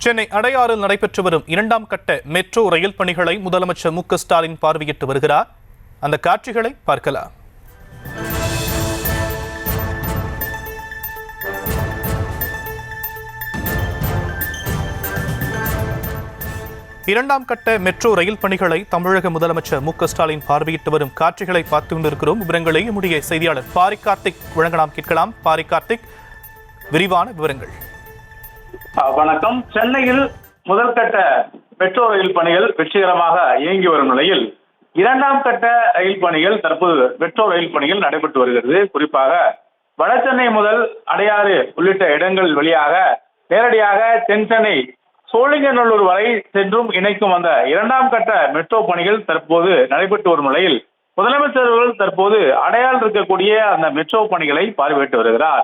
சென்னை அடையாறில் நடைபெற்று வரும் 2ஆம் கட்ட மெட்ரோ ரயில் பணிகளை முதலமைச்சர் மு க ஸ்டாலின் பார்வையிட்டு வருகிறார். அந்த காட்சிகளை பார்க்கலாம். இரண்டாம் கட்ட மெட்ரோ ரயில் பணிகளை தமிழக முதலமைச்சர் மு க ஸ்டாலின் பார்வையிட்டு வரும் காட்சிகளை பார்த்து கொண்டிருக்கிறோம். விவரங்களை நம்முடைய செய்தியாளர் பாரி கார்த்திக் வழங்க நாம் கேட்கலாம். பாரி கார்த்திக், விரிவான விவரங்கள். வணக்கம். சென்னையில் முதல் கட்ட மெட்ரோ ரயில் பணிகள் வெற்றிகரமாக இயங்கி வரும் நிலையில் 2ஆம் கட்ட ரயில் பணிகள் தற்போது மெட்ரோ ரயில் பணிகள் நடைபெற்று வருகிறது. குறிப்பாக வடசென்னை முதல் அடையாறு உள்ளிட்ட இடங்கள் வழியாக நேரடியாக தென்சென்னை சோழிங்கநல்லூர் வரை சென்றும் இணைக்கும் அந்த 2ஆம் கட்ட மெட்ரோ பணிகள் தற்போது நடைபெற்று வரும் நிலையில் முதலமைச்சர்கள் தற்போது அடையாறில் இருக்கக்கூடிய அந்த மெட்ரோ பணிகளை பார்வையிட்டு வருகிறார்.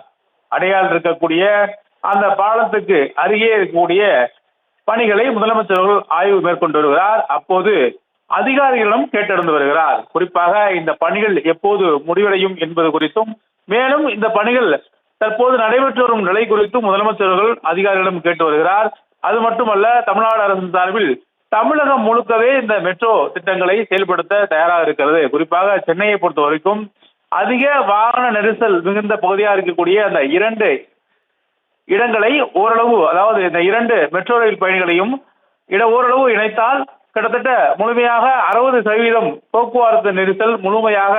அடையாறில் இருக்கக்கூடிய அந்த பாலத்துக்கு அருகே இருக்கக்கூடிய பணிகளை முதலமைச்சர்கள் ஆய்வு மேற்கொண்டு வருகிறார். அப்போது அதிகாரிகளிடம் கேட்டறிந்து வருகிறார். குறிப்பாக இந்த பணிகள் எப்போது முடிவடையும் என்பது குறித்தும், மேலும் இந்த பணிகள் தற்போது நடைபெற்று வரும் நிலை குறித்தும் முதலமைச்சர்கள் அதிகாரிகளிடம் கேட்டு வருகிறார். அது மட்டுமல்ல, தமிழ்நாடு அரசு சார்பில் தமிழகம் முழுக்கவே இந்த மெட்ரோ திட்டங்களை செயல்படுத்த தயாராக இருக்கிறது. குறிப்பாக சென்னையை பொறுத்த வரைக்கும் அதிக வாகன நெரிசல் மிகுந்த பகுதியாக இருக்கக்கூடிய அந்த 2 இடங்களை ஓரளவு, அதாவது இந்த 2 மெட்ரோ ரயில் பயணிகளையும் ஓரளவு இணைத்தால் கிட்டத்தட்ட முழுமையாக 60% போக்குவரத்து நெரிசல் முழுமையாக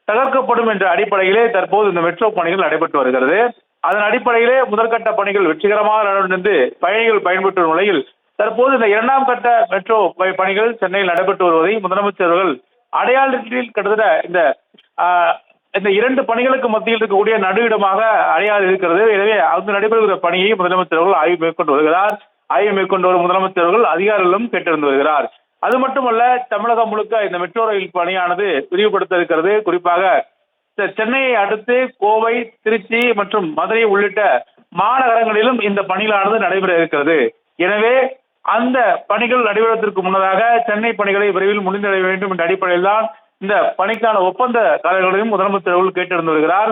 தகர்க்கப்படும் என்ற அடிப்படையிலே தற்போது இந்த மெட்ரோ பணிகள் நடைபெற்று வருகிறது. அதன் அடிப்படையிலே முதற்கட்ட பணிகள் வெற்றிகரமாக நடந்து பயணிகள் பயன்பெற்ற நிலையில் தற்போது இந்த 2ஆம் கட்ட மெட்ரோ பணிகள் சென்னையில் நடைபெற்று வருவதை முதலமைச்சர்கள் அடையாளத்தில் கிட்டத்தட்ட இந்த 2 பணிகளுக்கு மத்தியில் இருக்கக்கூடிய நடுவிடமாக அடையாறு இருக்கிறது. எனவே அங்கு நடைபெறுகிற பணியை முதலமைச்சர்கள் ஆய்வு மேற்கொண்டு வருகிறார். ஆய்வு மேற்கொண்டு வரும் முதலமைச்சர்கள் அதிகாரிகளும் கேட்டிருந்து வருகிறார். அது மட்டுமல்ல, தமிழகம் முழுக்க இந்த மெட்ரோ ரயில் பணியானது விரிவுபடுத்த இருக்கிறது. குறிப்பாக சென்னையை அடுத்து கோவை, திருச்சி மற்றும் மதுரை உள்ளிட்ட மாநகரங்களிலும் இந்த பணிகளானது நடைபெற இருக்கிறது. எனவே அந்த பணிகள் நடைபெறுவதற்கு முன்னதாக சென்னை பணிகளை விரைவில் முடிந்தடைய வேண்டும் என்ற அடிப்படையில் தான் இந்த பணிக்கான ஒப்பந்த காலங்களையும் முதலமைச்சர்கள் கேட்டிருந்து வருகிறார்.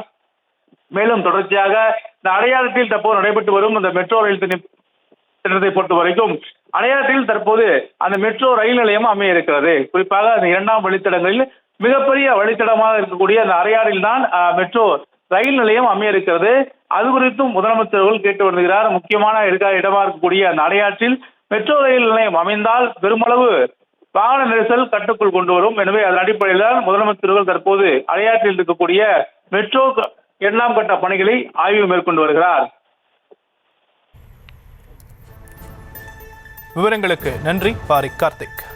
மேலும் தொடர்ச்சியாக இந்த அடையாளத்தில் தற்போது நடைபெற்று வரும் இந்த மெட்ரோ ரயில் திட்டத்தை பொறுத்த வரைக்கும் அடையாளத்தில் தற்போது அந்த மெட்ரோ ரயில் நிலையம் அமைய இருக்கிறது. குறிப்பாக அந்த 2ஆம் வழித்தடங்களில் மிகப்பெரிய வழித்தடமாக இருக்கக்கூடிய அந்த அடையாறில் தான் மெட்ரோ ரயில் நிலையம் அமைய இருக்கிறது. அது குறித்தும் முதலமைச்சர்கள் கேட்டு வருகிறார். முக்கியமான இடமா இருக்கக்கூடிய அந்த அடையாற்றில் மெட்ரோ ரயில் நிலையம் அமைந்தால் பெருமளவு வாகன நெரிசல் கட்டுக்குள் கொண்டு வரும். எனவே அதன் அடிப்படையில் தான் முதலமைச்சர்கள் தற்போது அடையாற்றில் இருக்கக்கூடிய மெட்ரோ 2ஆம் கட்ட பணிகளை ஆய்வு மேற்கொண்டு வருகிறார். விவரங்களுக்கு நன்றி பாரி கார்த்திக்.